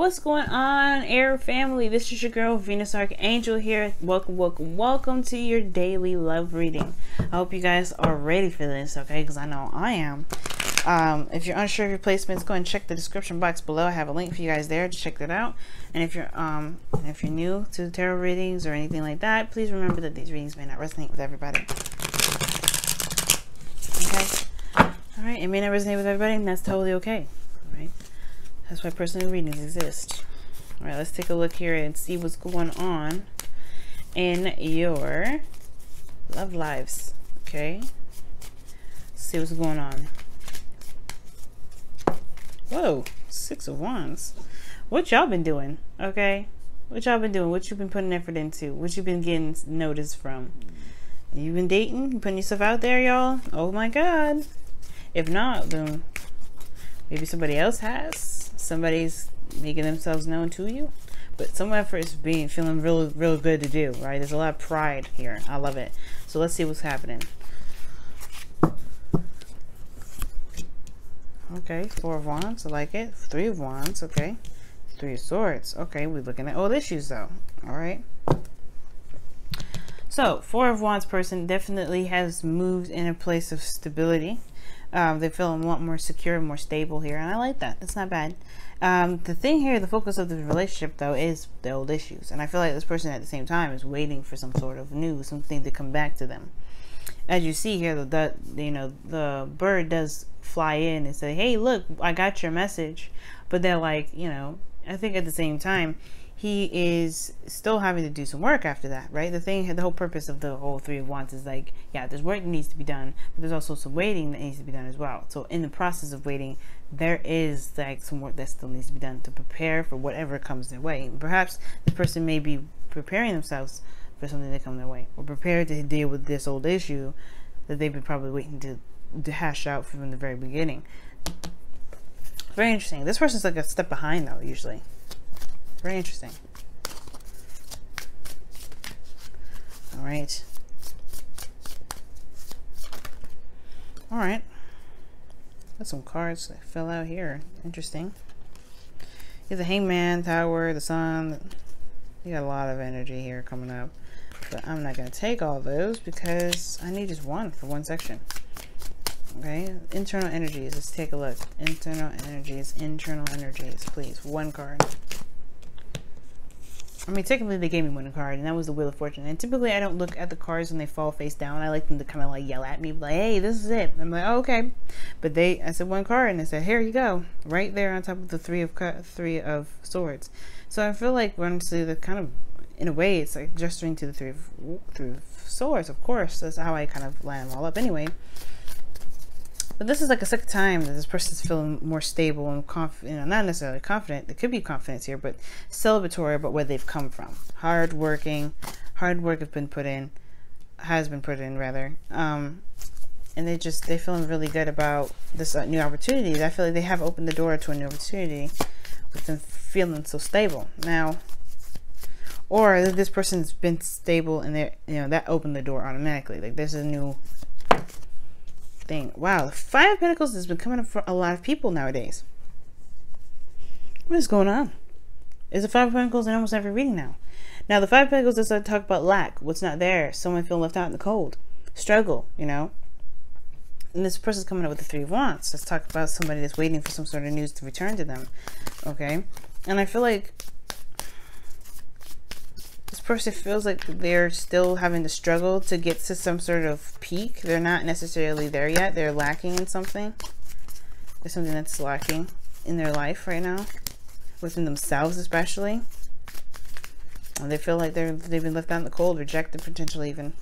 what's going on, Air family? This is your girl Venus Archangel here. Welcome to your daily love reading. I hope you guys are ready for this, okay? Because I know I am. If you're unsure of your placements, go and check the description box below. I have a link for you guys there to check that out. And if you're new to tarot readings or anything like that, please remember that these readings may not resonate with everybody. Okay? Alright, it may not resonate with everybody, and that's totally okay. Alright? That's why personal readings exist. Alright, let's take a look here and see what's going on in your love lives. Okay? Let's see what's going on. Whoa, 6 of Wands. What y'all been doing? Okay? What y'all been doing? What you been putting effort into? What you been getting notice from? You been dating? You putting yourself out there, y'all? Oh my god. If not, then maybe somebody else has. Somebody's making themselves known to you. But some effort is feeling real good to do, right? There's a lot of pride here. I love it. So let's see what's happening. Okay, 4 of Wands. I like it. 3 of Wands. Okay. 3 of Swords. Okay, we're looking at old issues though. Alright. So, 4 of Wands person definitely has moved in a place of stability. They feel a lot more secure, more stable here, and I like that. That's not bad. The thing here, the focus of the relationship though, is the old issues, and I feel like this person at the same time is waiting for some sort of news, something to come back to them. As you see here, the bird does fly in and say, "Hey, look, I got your message," but they're like, I think at the same time, he is still having to do some work after that, right? The whole purpose of the whole 3 of Wands is like, yeah, there's work that needs to be done, but there's also some waiting that needs to be done as well. So in the process of waiting, there is like some work that still needs to be done to prepare for whatever comes their way. And perhaps the person may be preparing themselves for something to come their way, or prepared to deal with this old issue that they've been probably waiting to hash out from the very beginning. Very interesting. This person's like a step behind though, usually. Very interesting. All right. All right. Got some cards that fell out here. Interesting. You have the Hangman, Tower, the Sun. You got a lot of energy here coming up. But I'm not going to take all those because I need just one for one section. Okay, internal energies. Let's take a look. Internal energies, please. One card. I mean, technically they gave me one card, and that was the Wheel of Fortune. And typically I don't look at the cards when they fall face down. I like them to kind of like yell at me, like, "Hey, this is it." I'm like, "Oh, okay." But I said one card, and they said, "Here you go," right there on top of the three of Swords. So I feel like honestly, the kind of, in a way, it's like gesturing to the three of Swords. Of course, that's how I kind of line them all up anyway. But this is like a second time that this person's feeling more stable and confident, not necessarily confident. There could be confidence here, but celebratory about where they've come from. Hard work has been put in, rather. And they're feeling really good about this new opportunity. I feel like they have opened the door to a new opportunity with them feeling so stable. Now, or this person's been stable and that opened the door automatically. Like there's a new thing. Wow, the 5 of Pentacles has been coming up for a lot of people nowadays. What is going on? Is the 5 of Pentacles in almost every reading now? Now the 5 of Pentacles does talk about lack, what's not there, someone feeling left out in the cold, struggle, And this person's coming up with the 3 of Wands. Let's talk about somebody that's waiting for some sort of news to return to them. Okay, and I feel like this person feels like they're still having to struggle to get to some sort of peak. They're not necessarily there yet. They're lacking in something. There's something that's lacking in their life right now, within themselves especially. And they feel like they've been left out in the cold, rejected potentially even.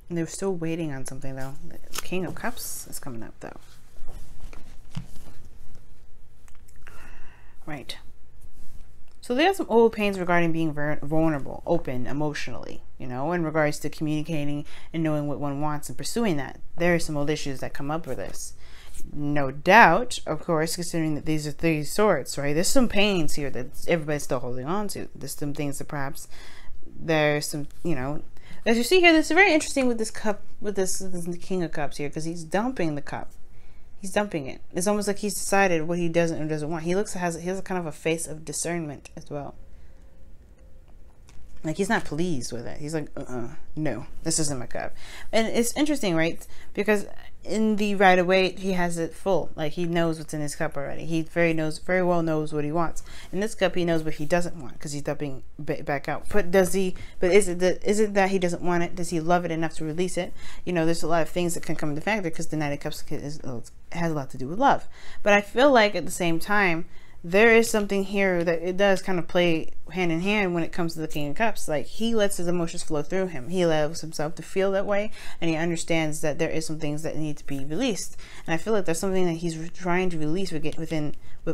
And they're still waiting on something though. The King of Cups is coming up though. Right. So they have some old pains regarding being vulnerable, open emotionally, in regards to communicating and knowing what one wants and pursuing that. There are some old issues that come up with this. No doubt, of course, considering that these are 3 swords, right? There's some pains here that everybody's still holding on to. There's some things that perhaps there's some, as you see here, this is very interesting with this cup, with this King of Cups here, because he's dumping the cup. He's dumping it. It's almost like he's decided what he doesn't and doesn't want. He has kind of a face of discernment as well. Like, he's not pleased with it. He's like, no, this isn't my cup. And it's interesting, right? Because in the Rider-Waite, he has it full. Like, he knows what's in his cup already. He very well knows what he wants. In this cup, he knows what he doesn't want because he's dumping back out. But is it that he doesn't want it? Does he love it enough to release it? You know, there's a lot of things that can come into factor because the Knight of Cups has a lot to do with love. But I feel like at the same time, there is something here that it does kind of play hand in hand when it comes to the King of Cups. Like, he lets his emotions flow through him. He allows himself to feel that way, and he understands that there is some things that need to be released. And I feel like there's something that he's trying to release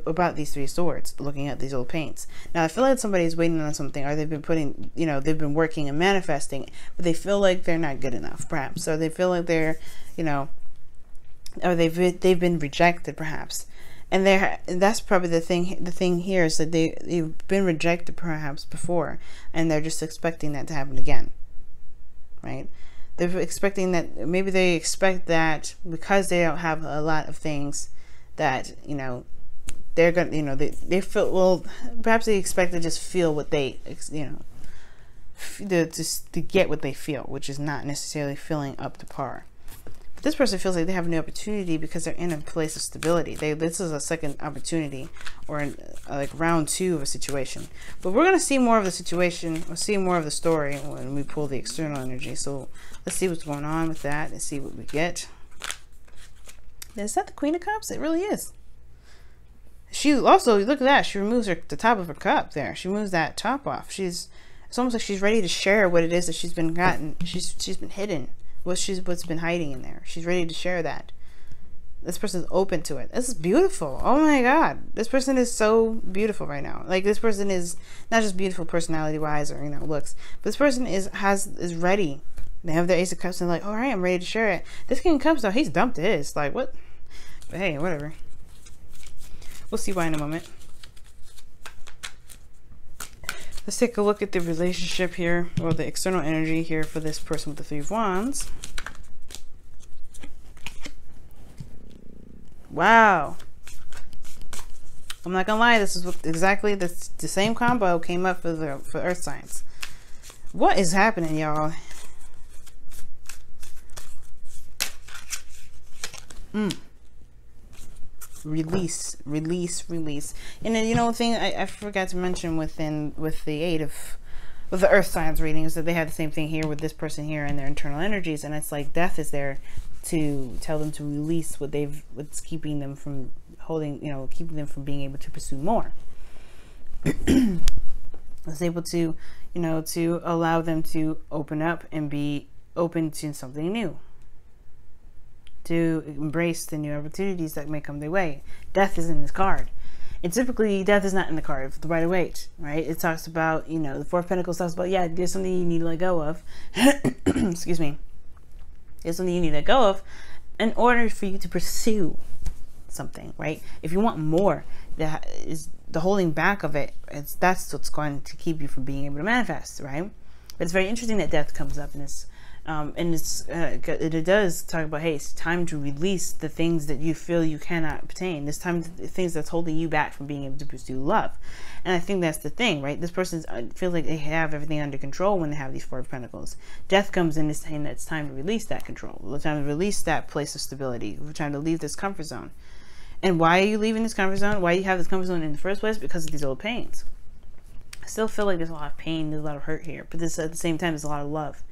about these three swords, looking at these old paints. Now, I feel like somebody's waiting on something, or they've been they've been working and manifesting, but they feel like they're not good enough, perhaps. So they feel like they're, or they've been rejected, perhaps. And that's probably the thing here is that they've been rejected perhaps before, and they're just expecting that to happen again, right? They're expecting that, maybe they expect that because they don't have a lot of things that, they're going to, they feel, well, perhaps they expect to just feel what they, to get what they feel, which is not necessarily feeling up to par. This person feels like they have a new opportunity because they're in a place of stability. This is a second opportunity, or like round 2 of a situation. But we're going to see more of the situation, or see more of the story when we pull the external energy. So let's see what's going on with that and see what we get. Is that the Queen of Cups? It really is. She also, look at that. She removes the top of her cup there. She removes that top off. It's almost like she's ready to share what it is that she's been hidden. What's been hiding in there. She's ready to share that. This person's open to it. This is beautiful. Oh my God. This person is so beautiful right now. Like, this person is not just beautiful personality wise or, looks, but this person is ready. They have their Ace of Cups and they're like, all right, I'm ready to share it. This King of Cups though, he's dumped his. Like, what? But hey, whatever. We'll see why in a moment. Let's take a look at the relationship here, or the external energy here for this person with the 3 of Wands. Wow. I'm not gonna lie, this is exactly the same combo came up for Earth signs. What is happening, y'all? Release. And then, the thing I forgot to mention with the Earth signs reading is that they have the same thing here with this person here and their internal energies, and it's like death is there to tell them to release what's keeping them from keeping them from being able to pursue more. It's able to, to allow them to open up and be open to something new, to embrace the new opportunities that may come their way. Death is in this card. And typically, death is not in the card of the Rider-Waite, right? It talks about, the 4 of Pentacles talks about, yeah, there's something you need to let go of. Excuse me. There's something you need to let go of in order for you to pursue something, right? If you want more, that is the holding back of it. That's what's going to keep you from being able to manifest, right? But it's very interesting that death comes up in this. And it does talk about, hey, it's time to release the things that you feel you cannot obtain. This time, the things that's holding you back from being able to pursue love. And I think that's the thing, right? This person feels like they have everything under control when they have these 4 of Pentacles. Death comes in, is saying that it's time to release that control. It's time to release that place of stability. We're trying to leave this comfort zone. And why are you leaving this comfort zone? Why do you have this comfort zone in the first place? Because of these old pains. I still feel like there's a lot of pain, there's a lot of hurt here, but at the same time, there's a lot of love.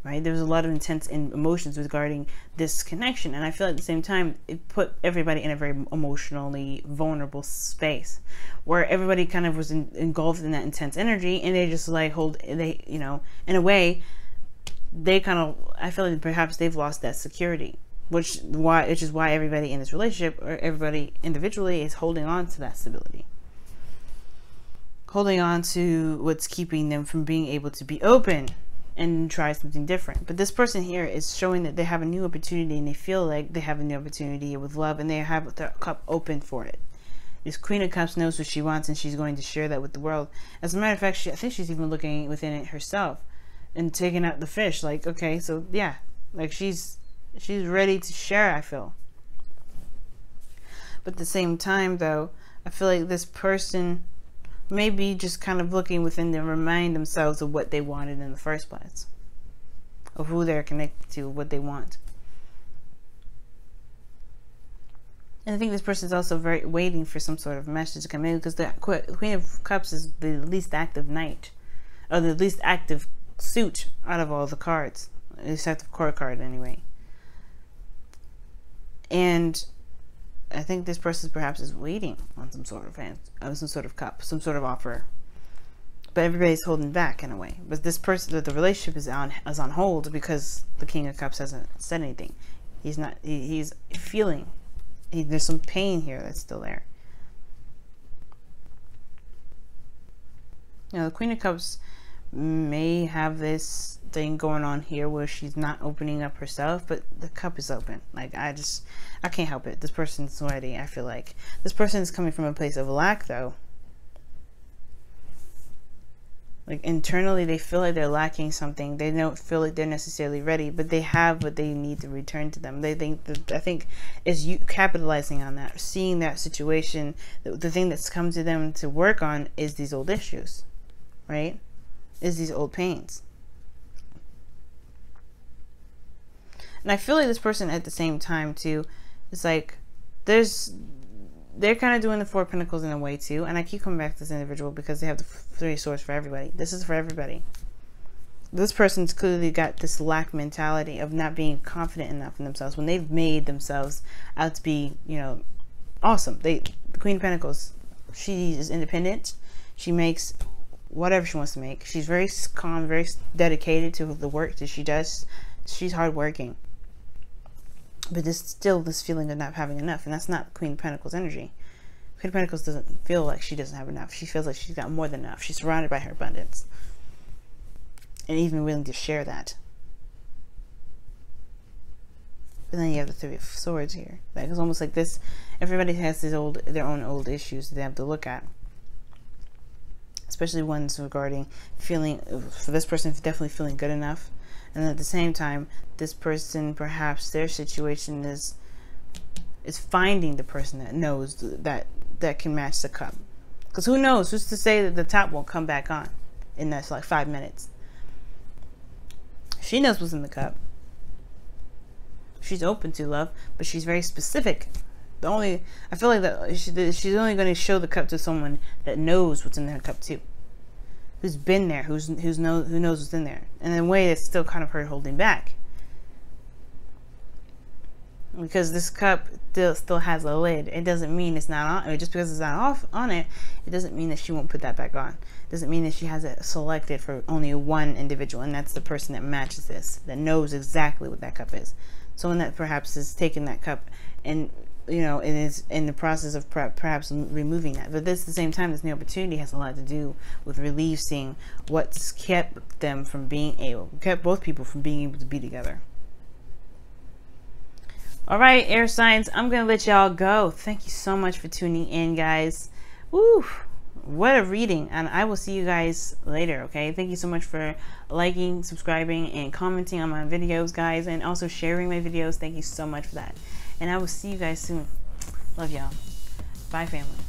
Right? There's a lot of intense emotions regarding this connection, and I feel at the same time it put everybody in a very emotionally vulnerable space where everybody kind of was engulfed in that intense energy, and they just like in a way they kind of, I feel like perhaps they've lost that security, which is why everybody in this relationship, or everybody individually, is holding on to that stability, holding on to what's keeping them from being able to be open and try something different. But this person here is showing that they have a new opportunity, and they feel like they have a new opportunity with love, and they have their cup open for it. This Queen of Cups knows what she wants, and she's going to share that with the world. As a matter of fact, I think she's even looking within it herself and taking out the fish. Like, okay, so yeah, like she's ready to share, I feel. But at the same time, though, I feel like this person may be just kind of looking within to remind themselves of what they wanted in the first place, of who they're connected to, what they want. And I think this person is also very waiting for some sort of message to come in, because the Queen of Cups is the least active knight, or the least active suit out of all the cards, the least active core card anyway. And I think this person perhaps is waiting on some sort of cup, some sort of offer. But everybody's holding back in a way. But this person, the relationship is on hold because the King of Cups hasn't said anything. He's not. He's feeling. There's some pain here that's still there. You know, the Queen of Cups may have this thing going on here where she's not opening up herself, but the cup is open. Like, I can't help it. This person's sweaty. I feel like this person is coming from a place of lack, though. Like, internally they feel like they're lacking something. They don't feel like they're necessarily ready, but they have what they need to return to them. They think that, I think, is you capitalizing on that, seeing that situation. The thing that's come to them to work on is these old issues, right? Is these old pains. And I feel like this person at the same time too, it's like they're kind of doing the Four of Pentacles in a way too. And I keep coming back to this individual because they have the Three of Swords for everybody. This is for everybody. This person's clearly got this lack mentality of not being confident enough in themselves when they've made themselves out to be, you know, awesome. The Queen of Pentacles, she is independent. She makes whatever she wants to make. She's very calm, very dedicated to the work that she does. She's hardworking. But there's still this feeling of not having enough, and that's not Queen of Pentacles energy. Queen of Pentacles doesn't feel like she doesn't have enough. She feels like she's got more than enough. She's surrounded by her abundance, and even willing to share that. But then you have the Three of Swords here. Like, it's almost like this. Everybody has their own old issues that they have to look at, especially ones regarding feeling. For this person, definitely feeling good enough. And at the same time, this person, perhaps their situation is finding the person that knows that can match the cup. Because who knows? Who's to say that the top won't come back on in that's like 5 minutes? She knows what's in the cup. She's open to love, but she's very specific. I feel like that she's only going to show the cup to someone that knows what's in their cup too. Who's been there, who knows what's in there, and in a way that's still kind of her holding back, because this cup still has a lid. It doesn't mean it's not on. Just because it's not off on it, it doesn't mean that she won't put that back on. It doesn't mean that she has it selected for only one individual, and that's the person that matches this, that knows exactly what that cup is. Someone that perhaps is taking that cup and, you know, it is in the process of perhaps removing that. But this, at the same time, this new opportunity has a lot to do with releasing what's kept them from being able, kept both people from being able to be together. All right, air signs, I'm going to let y'all go. Thank you so much for tuning in, guys. Woo, what a reading. And I will see you guys later, okay? Thank you so much for liking, subscribing, and commenting on my videos, guys, and also sharing my videos. Thank you so much for that. And I will see you guys soon. Love y'all. Bye, family.